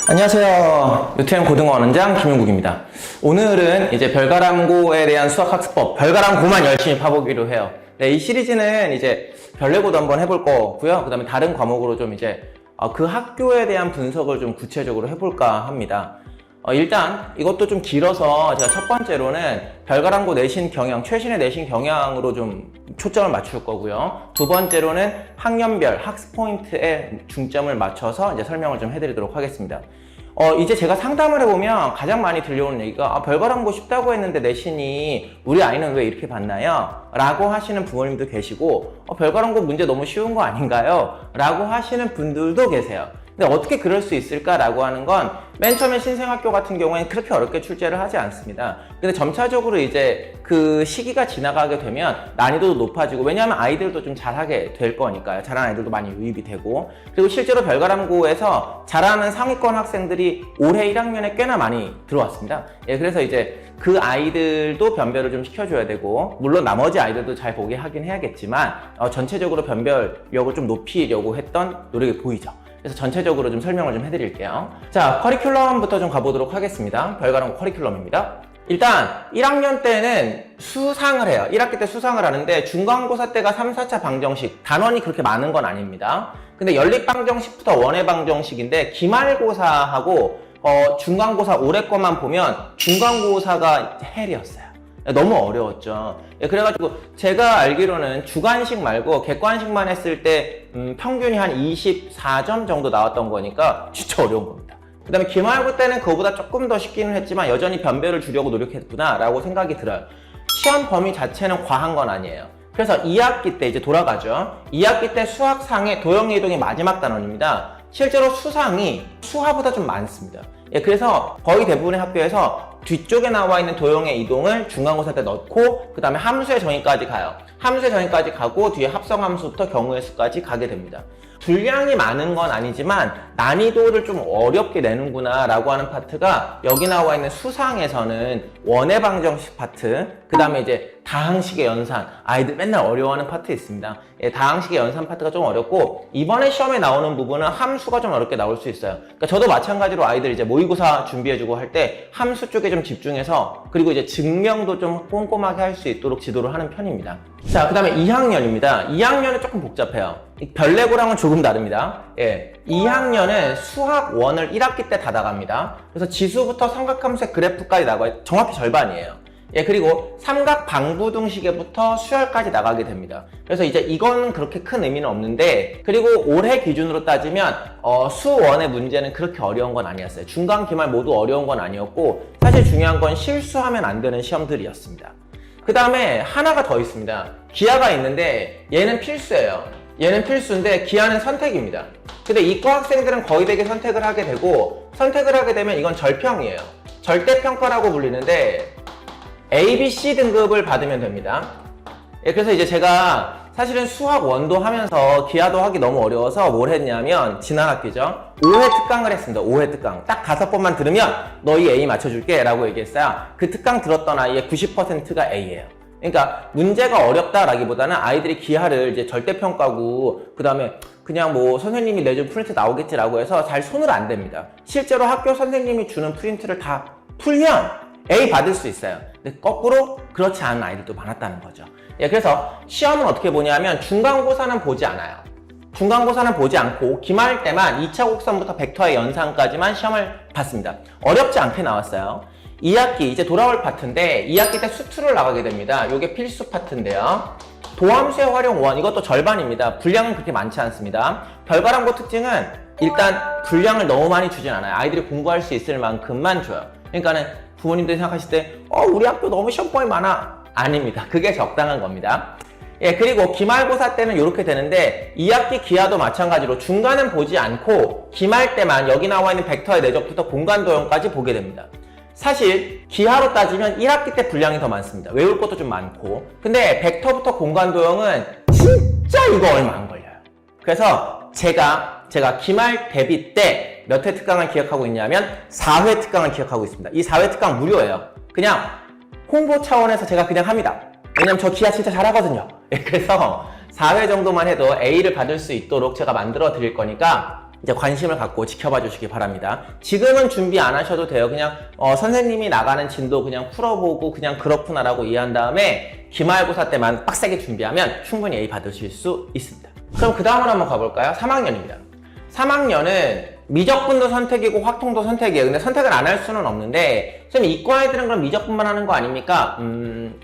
안녕하세요. 유태현 고등어 원장 김용국입니다. 오늘은 이제 별가람고에 대한 수학학습법, 별가람고만 열심히 파보기로 해요. 네, 이 시리즈는 이제 별내고도 한번 해볼 거고요. 그 다음에 다른 과목으로 좀 이제 그 학교에 대한 분석을 좀 구체적으로 해볼까 합니다. 일단 이것도 좀 길어서 제가 첫 번째로는 별가람고 내신 경향, 최신의 내신 경향으로 좀 초점을 맞출 거고요. 두 번째로는 학년별 학습 포인트에 중점을 맞춰서 이제 설명을 좀 해드리도록 하겠습니다. 이제 제가 상담을 해보면 가장 많이 들려오는 얘기가 별가람고 쉽다고 했는데 내신이 우리 아이는 왜 이렇게 봤나요? 라고 하시는 부모님도 계시고 별가람고 문제 너무 쉬운 거 아닌가요? 라고 하시는 분들도 계세요. 근데 어떻게 그럴 수 있을까라고 하는 건 맨 처음에 신생학교 같은 경우에는 그렇게 어렵게 출제를 하지 않습니다. 근데 점차적으로 이제 그 시기가 지나가게 되면 난이도도 높아지고, 왜냐하면 아이들도 좀 잘하게 될 거니까요. 잘하는 아이들도 많이 유입이 되고, 그리고 실제로 별가람고에서 잘하는 상위권 학생들이 올해 1학년에 꽤나 많이 들어왔습니다. 예, 그래서 이제 그 아이들도 변별을 좀 시켜줘야 되고, 물론 나머지 아이들도 잘 보게 하긴 해야겠지만 전체적으로 변별력을 좀 높이려고 했던 노력이 보이죠. 그래서 전체적으로 좀 설명을 좀 해드릴게요. 자, 커리큘럼부터 좀 가보도록 하겠습니다. 별가람고 커리큘럼입니다. 일단 1학년 때는 수상을 해요. 1학기 때 수상을 하는데 중간고사 때가 3, 4차 방정식, 단원이 그렇게 많은 건 아닙니다. 근데 연립방정식부터 원회방정식인데 기말고사하고 중간고사 올해 것만 보면 중간고사가 헬이었어요. 너무 어려웠죠. 그래가지고 제가 알기로는 주관식 말고 객관식만 했을 때 평균이 한 24점 정도 나왔던 거니까 진짜 어려운 겁니다. 그 다음에 기말고 때는 그거보다 조금 더 쉽기는 했지만 여전히 변별을 주려고 노력했구나 라고 생각이 들어요. 시험 범위 자체는 과한 건 아니에요. 그래서 2학기 때 이제 돌아가죠. 2학기 때 수학상의 도형의 이동이 마지막 단원입니다. 실제로 수상이 수화보다 좀 많습니다. 그래서 거의 대부분의 학교에서 뒤쪽에 나와 있는 도형의 이동을 중간고사 때 넣고 그 다음에 함수의 정의까지 가요. 함수의 정의까지 가고 뒤에 합성함수부터 경우의 수까지 가게 됩니다. 분량이 많은 건 아니지만 난이도를 좀 어렵게 내는구나 라고 하는 파트가 여기 나와 있는 수상에서는 원회방정식 파트, 그 다음에 이제 다항식의 연산, 아이들 맨날 어려워하는 파트 있습니다. 다항식의 연산 파트가 좀 어렵고, 이번에 시험에 나오는 부분은 함수가 좀 어렵게 나올 수 있어요. 그러니까 저도 마찬가지로 아이들 이제 모의고사 준비해주고 할 때 함수 쪽에 좀 집중해서, 그리고 이제 증명도 좀 꼼꼼하게 할 수 있도록 지도를 하는 편입니다. 자, 그 다음에 2학년입니다. 2학년은 조금 복잡해요. 별내고랑은 조금 다릅니다. 2학년은 수학 1을 1학기 때 다 나갑니다. 그래서 지수부터 삼각함수의 그래프까지 나가요. 정확히 절반이에요. 그리고 삼각 방부등식에부터 수열까지 나가게 됩니다. 그래서 이제 이건 그렇게 큰 의미는 없는데, 그리고 올해 기준으로 따지면 수1의 문제는 그렇게 어려운 건 아니었어요. 중간, 기말 모두 어려운 건 아니었고, 사실 중요한 건 실수하면 안 되는 시험들이었습니다. 그 다음에 하나가 더 있습니다. 기하가 있는데 얘는 필수예요. 얘는 필수인데 기하는 선택입니다. 근데 이과 학생들은 거의 대개 선택을 하게 되고, 선택을 하게 되면 이건 절평이에요. 절대평가라고 불리는데 A, B, C 등급을 받으면 됩니다. 그래서 이제 제가 사실은 수학 1도 하면서 기하도 하기 너무 어려워서 뭘 했냐면, 지난 학기죠. 5회 특강을 했습니다. 5회 특강. 딱 5번만 들으면 너희 A 맞춰줄게 라고 얘기했어요. 그 특강 들었던 아이의 90%가 A예요. 그러니까 문제가 어렵다라기보다는 아이들이 기하를 이제 절대평가고, 그 다음에 그냥 뭐 선생님이 내준 프린트 나오겠지라고 해서 잘 손을 안 댑니다. 실제로 학교 선생님이 주는 프린트를 다 풀면 A 받을 수 있어요. 근데 거꾸로 그렇지 않은 아이들도 많았다는 거죠. 그래서 시험은 어떻게 보냐면 중간고사는 보지 않아요. 중간고사는 보지 않고 기말 때만 2차 곡선부터 벡터의 연산까지만 시험을 봤습니다. 어렵지 않게 나왔어요. 2학기 이제 돌아올 파트인데 2학기 때 수투를 나가게 됩니다. 이게 필수 파트인데요. 도함수의 활용 1, 이것도 절반입니다. 분량은 그렇게 많지 않습니다. 별가람고 특징은 일단 분량을 너무 많이 주진 않아요. 아이들이 공부할 수 있을 만큼만 줘요. 그러니까는 부모님들이 생각하실 때 우리 학교 너무 시험범위 많아. 아닙니다. 그게 적당한 겁니다. 그리고 기말고사 때는 이렇게 되는데 2학기 기하도 마찬가지로 중간은 보지 않고 기말 때만 여기 나와 있는 벡터의 내적부터 공간 도형까지 보게 됩니다. 사실 기하로 따지면 1학기 때 분량이 더 많습니다. 외울 것도 좀 많고. 근데 벡터부터 공간 도형은 진짜 이거 얼마 안 걸려요. 그래서 제가 기말 대비 때 몇 회 특강을 기억하고 있냐면 4회 특강을 기억하고 있습니다. 이 4회 특강 무료예요. 그냥 홍보 차원에서 제가 그냥 합니다. 왜냐면 저 기하 진짜 잘하거든요. 그래서 4회 정도만 해도 A를 받을 수 있도록 제가 만들어 드릴 거니까 이제 관심을 갖고 지켜봐 주시기 바랍니다. 지금은 준비 안 하셔도 돼요. 그냥 선생님이 나가는 진도 그냥 풀어보고 그냥 그렇구나라고 이해한 다음에 기말고사 때만 빡세게 준비하면 충분히 A 받으실 수 있습니다. 그럼 그 다음으로 한번 가볼까요? 3학년입니다. 3학년은 미적분도 선택이고 확통도 선택이에요. 근데 선택을 안 할 수는 없는데 선생님 이과 애들은 그럼 미적분만 하는 거 아닙니까?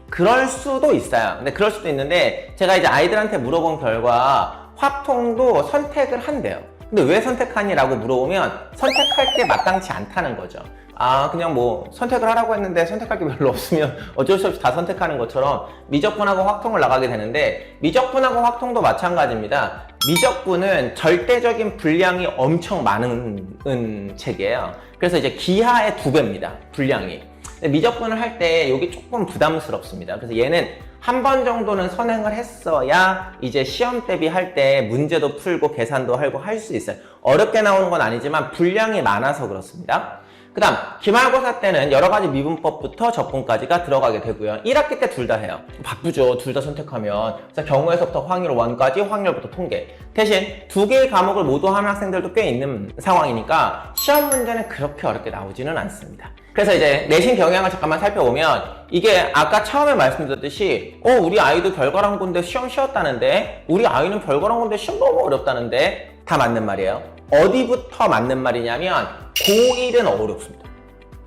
그럴 수도 있어요. 근데 그럴 수도 있는데 제가 이제 아이들한테 물어본 결과 확통도 선택을 한대요. 근데 왜 선택하니? 라고 물어보면 선택할 게 마땅치 않다는 거죠. 그냥 뭐 선택을 하라고 했는데 선택할 게 별로 없으면 어쩔 수 없이 다 선택하는 것처럼 미적분하고 확통을 나가게 되는데 미적분하고 확통도 마찬가지입니다. 미적분은 절대적인 분량이 엄청 많은 책이에요. 그래서 이제 기하의 2배입니다. 분량이. 근데 미적분을 할 때 이게 조금 부담스럽습니다. 그래서 얘는 한 번 정도는 선행을 했어야 이제 시험 대비할 때 문제도 풀고 계산도 하고 할 수 있어요. 어렵게 나오는 건 아니지만 분량이 많아서 그렇습니다. 그 다음 기말고사 때는 여러 가지 미분법부터 적분까지가 들어가게 되고요. 1학기 때 둘 다 해요. 바쁘죠. 둘 다 선택하면. 그래서 경우에서부터 확률 1까지 확률부터 통계. 대신 2개의 과목을 모두 하는 학생들도 꽤 있는 상황이니까 시험 문제는 그렇게 어렵게 나오지는 않습니다. 그래서 이제 내신 경향을 잠깐만 살펴보면 이게 아까 처음에 말씀드렸듯이 우리 아이도 별거랑고인데 시험 쉬웠다는데 우리 아이는 별거랑고인데 시험 너무 어렵다는데 다 맞는 말이에요. 어디부터 맞는 말이냐면 고1은 어렵습니다.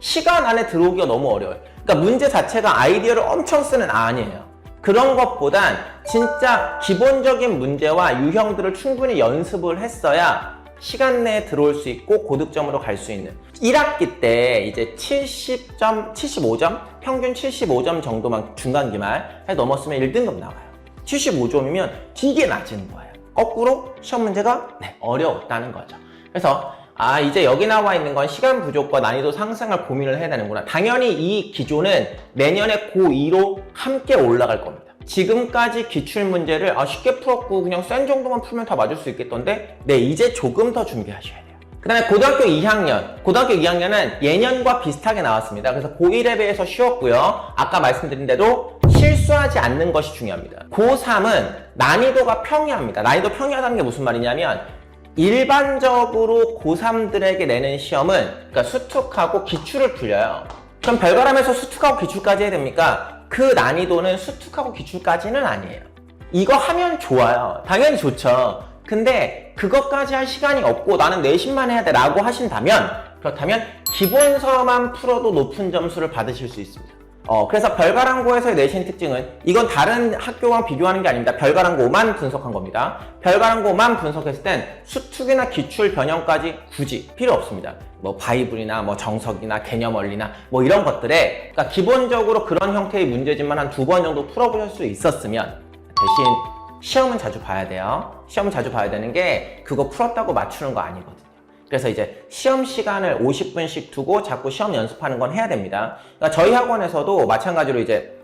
시간 안에 들어오기가 너무 어려워요. 그러니까 문제 자체가 아이디어를 엄청 쓰는 아니에요. 그런 것보단 진짜 기본적인 문제와 유형들을 충분히 연습을 했어야 시간 내에 들어올 수 있고 고득점으로 갈 수 있는 1학기 때 이제 70점, 75점, 평균 75점 정도만 중간기말 넘었으면 1등급 나와요. 75점이면 되게 낮은 거예요. 거꾸로 시험 문제가 어려웠다는 거죠. 그래서 이제 여기 나와 있는 건 시간 부족과 난이도 상승을 고민을 해야 되는구나. 당연히 이 기조는 내년에 고2로 함께 올라갈 겁니다. 지금까지 기출문제를 쉽게 풀었고 그냥 센 정도만 풀면 다 맞을 수 있겠던데 이제 조금 더 준비하셔야 돼요. 그 다음에 고등학교 2학년은 예년과 비슷하게 나왔습니다. 그래서 고1에 비해서 쉬웠고요. 아까 말씀드린 대로 실수하지 않는 것이 중요합니다. 고3은 난이도가 평이합니다. 난이도 평이하다는 게 무슨 말이냐면 일반적으로 고3들에게 내는 시험은 그러니까 수특하고 기출을 풀려요. 그럼 별바람에서 수특하고 기출까지 해야 됩니까? 그 난이도는 수특하고 기출까지는 아니에요. 이거 하면 좋아요. 당연히 좋죠. 근데 그것까지 할 시간이 없고 나는 내신만 해야 돼 라고 하신다면 그렇다면 기본서만 풀어도 높은 점수를 받으실 수 있습니다. 그래서 별가랑고에서의 내신 특징은 이건 다른 학교와 비교하는 게 아닙니다. 별가랑고만 분석한 겁니다. 별가랑고만 분석했을 땐 수특이나 기출 변형까지 굳이 필요 없습니다. 뭐 바이블이나 뭐 정석이나 개념원리나 뭐 이런 것들에 그러니까 기본적으로 그런 형태의 문제집만 한 2번 정도 풀어보실 수 있었으면 대신 시험은 자주 봐야 돼요. 시험은 자주 봐야 되는 게 그거 풀었다고 맞추는 거 아니거든요. 그래서 이제 시험 시간을 50분씩 두고 자꾸 시험 연습하는 건 해야 됩니다. 그러니까 저희 학원에서도 마찬가지로 이제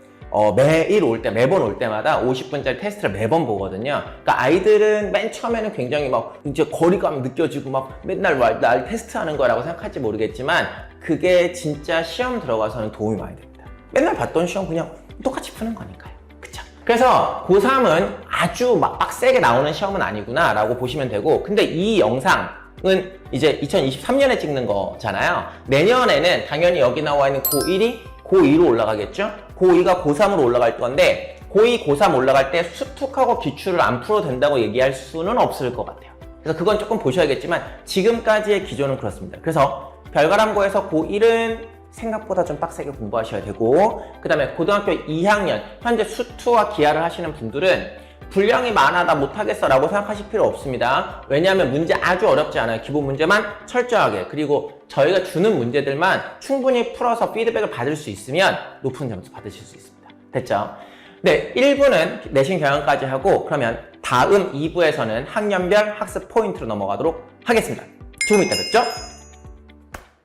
매번 올 때마다 50분짜리 테스트를 매번 보거든요. 그러니까 아이들은 맨 처음에는 굉장히 막 이제 거리감 느껴지고 막 맨날 날 테스트하는 거라고 생각할지 모르겠지만 그게 진짜 시험 들어가서는 도움이 많이 됩니다. 맨날 봤던 시험 그냥 똑같이 푸는 거니까요. 그쵸? 그래서 고3은 아주 막 빡세게 나오는 시험은 아니구나 라고 보시면 되고 근데 이 영상은 이제 2023년에 찍는 거잖아요. 내년에는 당연히 여기 나와 있는 고1이 고2로 올라가겠죠? 고2가 고3으로 올라갈 건데 고2, 고3 올라갈 때 수특하고 기출을 안 풀어도 된다고 얘기할 수는 없을 것 같아요. 그래서 그건 조금 보셔야겠지만 지금까지의 기조는 그렇습니다. 그래서 별가람고에서 고1은 생각보다 좀 빡세게 공부하셔야 되고 그 다음에 고등학교 2학년 현재 수투와 기하를 하시는 분들은 분량이 많아 나 못하겠어 라고 생각하실 필요 없습니다. 왜냐하면 문제 아주 어렵지 않아요. 기본 문제만 철저하게 그리고 저희가 주는 문제들만 충분히 풀어서 피드백을 받을 수 있으면 높은 점수 받으실 수 있습니다. 됐죠? 네, 1부는 내신 경향까지 하고 그러면 다음 2부에서는 학년별 학습 포인트로 넘어가도록 하겠습니다. 조금 이따 뵙죠?